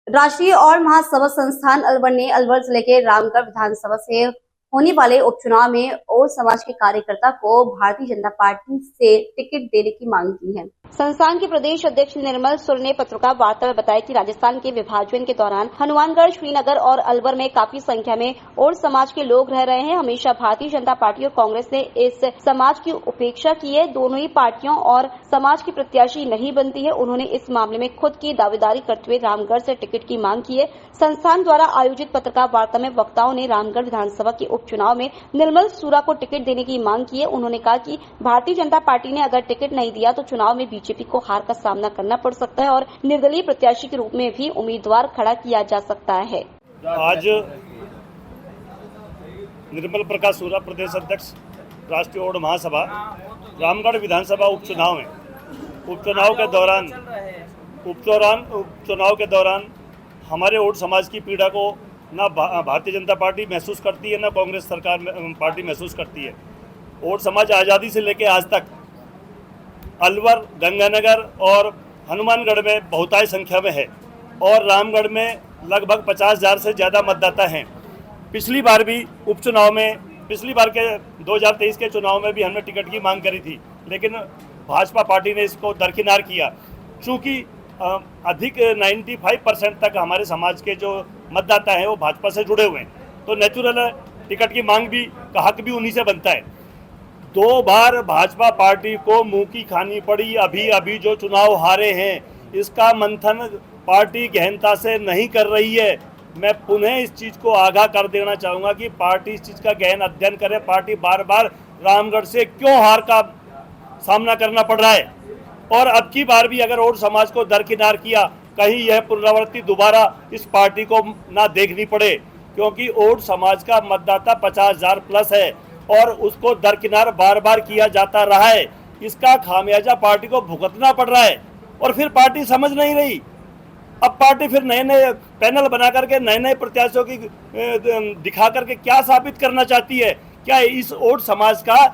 राष्ट्रीय और महासभा संस्थान अलवर ने अलवर जिले के रामगढ़ विधानसभा से होने वाले उपचुनाव में और समाज के कार्यकर्ता को भारतीय जनता पार्टी से टिकट देने की मांग की है। संस्थान के प्रदेश अध्यक्ष निर्मल सुर ने पत्रकार वार्ता में बताया कि राजस्थान के विभाजन के दौरान हनुमानगढ़, श्रीनगर और अलवर में काफी संख्या में और समाज के लोग रह रहे हैं। हमेशा भारतीय जनता पार्टी और कांग्रेस ने इस समाज की उपेक्षा की है। दोनों ही पार्टियों और समाज की प्रत्याशी नहीं बनती है। उन्होंने इस मामले में खुद की दावेदारी करते हुए रामगढ़ से टिकट की मांग की है। संस्थान द्वारा आयोजित पत्रकार वार्ता में वक्ताओं ने रामगढ़ विधानसभा के उपचुनाव में निर्मल सूरा को टिकट देने की मांग की है। उन्होंने कहा कि भारतीय जनता पार्टी ने अगर टिकट नहीं दिया तो चुनाव में बीजेपी को हार का सामना करना पड़ सकता है और निर्दलीय प्रत्याशी के रूप में भी उम्मीदवार खड़ा किया जा सकता है। आज निर्मल प्रकाश सूरा, प्रदेश अध्यक्ष राष्ट्रीय ओड महासभा, रामगढ़ विधानसभा उपचुनाव के दौरान हमारे ओड समाज की पीड़ा को ना भारतीय जनता पार्टी महसूस करती है, ना कांग्रेस सरकार पार्टी महसूस करती है। ओड समाज आज़ादी से लेकर आज तक अलवर, गंगानगर और हनुमानगढ़ में बहुतायत संख्या में है और रामगढ़ में लगभग 50,000 से ज़्यादा मतदाता हैं। पिछली बार के 2023 के चुनाव में भी हमने टिकट की मांग करी थी, लेकिन भाजपा पार्टी ने इसको दरकिनार किया। चूँकि अधिक 95% तक हमारे समाज के जो मतदाता हैं वो भाजपा से जुड़े हुए हैं, तो नेचुरल है टिकट की मांग भी का हक भी उन्हीं से बनता है। 2 बार भाजपा पार्टी को मुंह की खानी पड़ी। अभी जो चुनाव हारे हैं, इसका मंथन पार्टी गहनता से नहीं कर रही है। मैं पुनः इस चीज़ को आगाह कर देना चाहूँगा कि पार्टी इस चीज़ का गहन अध्ययन करे। पार्टी बार बार रामगढ़ से क्यों हार का सामना करना पड़ रहा है, और अब की बार भी अगर ओड समाज को दरकिनार किया, कहीं यह पुनरावृत्ति दोबारा इस पार्टी को ना देखनी पड़े, क्योंकि ओड समाज का मतदाता 50,000 प्लस है और उसको दरकिनार बार बार किया जाता रहा है। इसका खामियाजा पार्टी को भुगतना पड़ रहा है और फिर पार्टी समझ नहीं रही। अब पार्टी फिर नए नए पैनल बना करके नए प्रत्याशियों की दिखा करके क्या साबित करना चाहती है? क्या इस ओड समाज का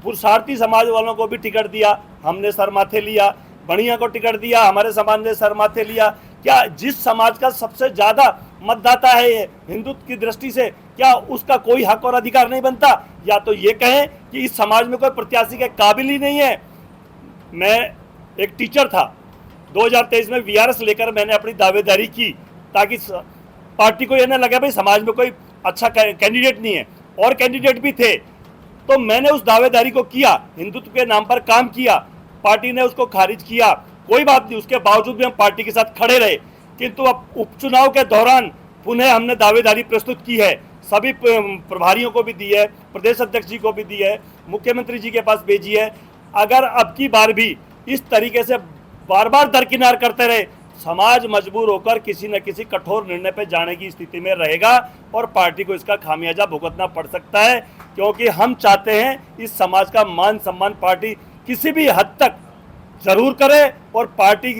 पुरुषार्थी समाज वालों को भी टिकट दिया, हमने सर माथे लिया, बढ़िया को टिकट दिया, हमारे समाज ने सर माथे लिया। क्या जिस समाज का सबसे ज़्यादा मतदाता है हिंदुत्व की दृष्टि से, क्या उसका कोई हक और अधिकार नहीं बनता? या तो ये कहें कि इस समाज में कोई प्रत्याशी के काबिल ही नहीं है। मैं एक टीचर था, 2023 में वीआरएस लेकर मैंने अपनी दावेदारी की ताकि पार्टी को यह न लगे भाई समाज में कोई अच्छा कैंडिडेट नहीं है, और कैंडिडेट भी थे, तो मैंने उस दावेदारी को किया, हिंदुत्व के नाम पर काम किया। पार्टी ने उसको खारिज किया, कोई बात नहीं, उसके बावजूद भी हम पार्टी के साथ खड़े रहे। किंतु अब उपचुनाव के दौरान पुनः हमने दावेदारी प्रस्तुत की है, सभी प्रभारियों को भी दी है, प्रदेश अध्यक्ष जी को भी दी है, मुख्यमंत्री जी के पास भेजी है। अगर अब की बार भी इस तरीके से बार बार दरकिनार करते रहे, समाज मजबूर होकर किसी न किसी कठोर निर्णय पर जाने की स्थिति में रहेगा और पार्टी को इसका खामियाजा भुगतना पड़ सकता है। क्योंकि हम चाहते हैं इस समाज का मान सम्मान पार्टी किसी भी हद तक जरूर करे और पार्टी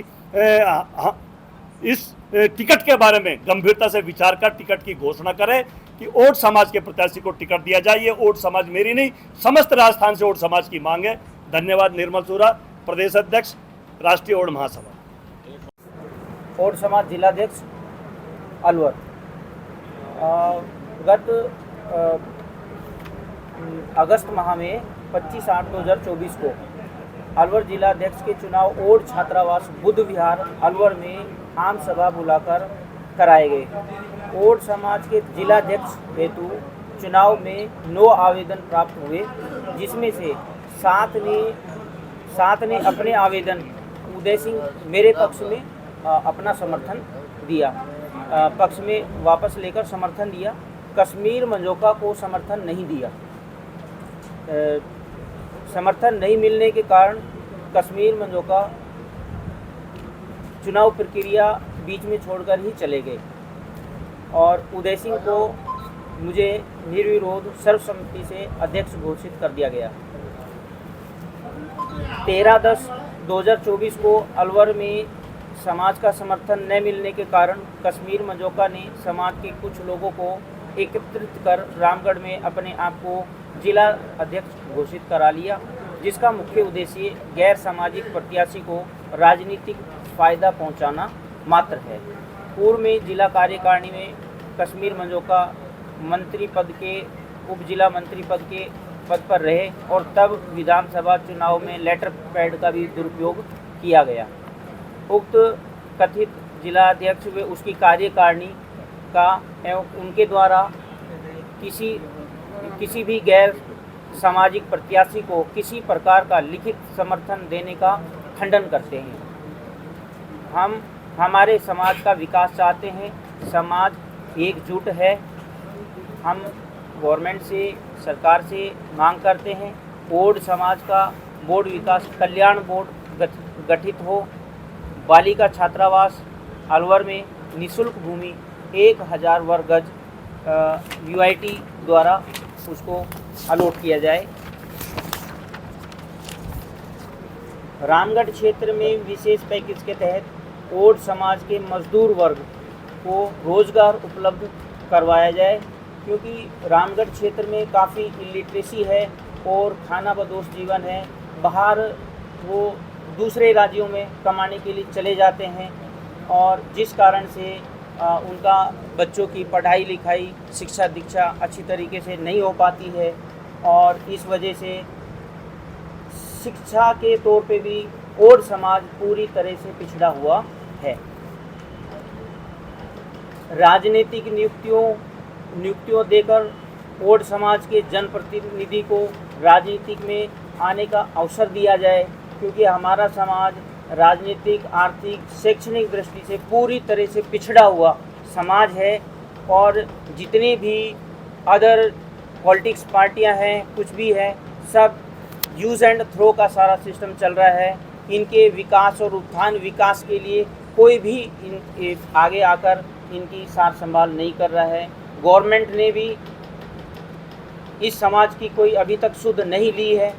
इस टिकट के बारे में गंभीरता से विचार कर टिकट की घोषणा करे कि ओड समाज के प्रत्याशी को टिकट दिया जाए। ये ओड समाज मेरी नहीं, समस्त राजस्थान से ओड समाज की मांग है। धन्यवाद। निर्मल सूरा, प्रदेश अध्यक्ष, राष्ट्रीय ओड महासभा। ओड समाज जिलाध्यक्ष अलवर। गत अगस्त माह में 25/8/2024 को अलवर जिलाध्यक्ष के चुनाव ओड छात्रावास बुद्ध विहार अलवर में आम सभा बुलाकर कराए गए। ओड समाज के जिलाध्यक्ष हेतु चुनाव में 9 आवेदन प्राप्त हुए, जिसमें से 7 ने अपने आवेदन उदय सिंह मेरे पक्ष में अपना समर्थन दिया, पक्ष में वापस लेकर समर्थन दिया। कश्मीर मंजोका को समर्थन नहीं दिया। समर्थन नहीं मिलने के कारण कश्मीर मंजोका चुनाव प्रक्रिया बीच में छोड़कर ही चले गए और उदय सिंह को मुझे निर्विरोध सर्वसम्मति से अध्यक्ष घोषित कर दिया गया। 13/10/2024 को अलवर में समाज का समर्थन न मिलने के कारण कश्मीर मंजोका ने समाज के कुछ लोगों को एकत्रित कर रामगढ़ में अपने आप को जिला अध्यक्ष घोषित करा लिया, जिसका मुख्य उद्देश्य गैर सामाजिक प्रत्याशी को राजनीतिक फायदा पहुंचाना मात्र है। पूर्व में जिला कार्यकारिणी में कश्मीर मंजोका मंत्री पद के उप जिला मंत्री पद पर रहे और तब विधानसभा चुनाव में लेटर पैड का भी दुरुपयोग किया गया। उक्त कथित जिलाध्यक्ष व उसकी कार्यकारिणी का एवं उनके द्वारा किसी भी गैर सामाजिक प्रत्याशी को किसी प्रकार का लिखित समर्थन देने का खंडन करते हैं। हम हमारे समाज का विकास चाहते हैं, समाज एकजुट है। हम गवर्नमेंट से, सरकार से मांग करते हैं ओड समाज का बोर्ड विकास कल्याण बोर्ड गठित हो। बालिका छात्रावास अलवर में निःशुल्क भूमि 1000 वर्ग गज यूआईटी द्वारा उसको अलॉट किया जाए। रामगढ़ क्षेत्र में विशेष पैकेज के तहत ओड समाज के मजदूर वर्ग को रोजगार उपलब्ध करवाया जाए, क्योंकि रामगढ़ क्षेत्र में काफ़ी इलिटरेसी है और खाना बदोश जीवन है। बाहर वो दूसरे राज्यों में कमाने के लिए चले जाते हैं और जिस कारण से उनका बच्चों की पढ़ाई लिखाई शिक्षा दीक्षा अच्छी तरीके से नहीं हो पाती है और इस वजह से शिक्षा के तौर पे भी ओड समाज पूरी तरह से पिछड़ा हुआ है। राजनीतिक नियुक्तियों देकर ओड समाज के जनप्रतिनिधि को राजनीतिक में आने का अवसर दिया जाए, क्योंकि हमारा समाज राजनीतिक, आर्थिक, शैक्षणिक दृष्टि से पूरी तरह से पिछड़ा हुआ समाज है और जितने भी अदर पॉलिटिक्स पार्टियां हैं, कुछ भी है, सब यूज़ एंड थ्रो का सारा सिस्टम चल रहा है। इनके विकास और उत्थान विकास के लिए कोई भी आगे आकर इनकी सार संभाल नहीं कर रहा है। गवर्नमेंट ने भी इस समाज की कोई अभी तक सुध नहीं ली है,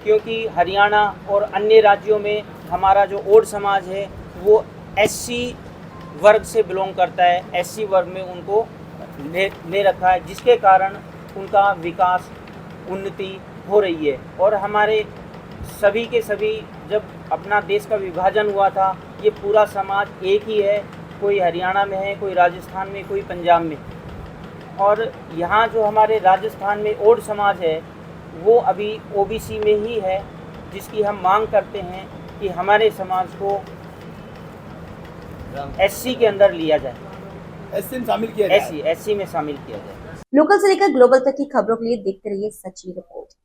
क्योंकि हरियाणा और अन्य राज्यों में हमारा जो ओड समाज है वो एससी वर्ग से बिलोंग करता है। एससी वर्ग में उनको ले रखा है, जिसके कारण उनका विकास उन्नति हो रही है। और हमारे सभी के सभी जब अपना देश का विभाजन हुआ था, ये पूरा समाज एक ही है, कोई हरियाणा में है, कोई राजस्थान में, कोई पंजाब में। और यहाँ जो हमारे राजस्थान में ओड समाज है वो अभी ओबीसी में ही है, जिसकी हम मांग करते हैं कि हमारे समाज को एससी के अंदर लिया जाए, एससी में शामिल किया जाए। एससी में शामिल किया जाए। लोकल से लेकर ग्लोबल तक की खबरों के लिए देखते रहिए सच्ची रिपोर्ट।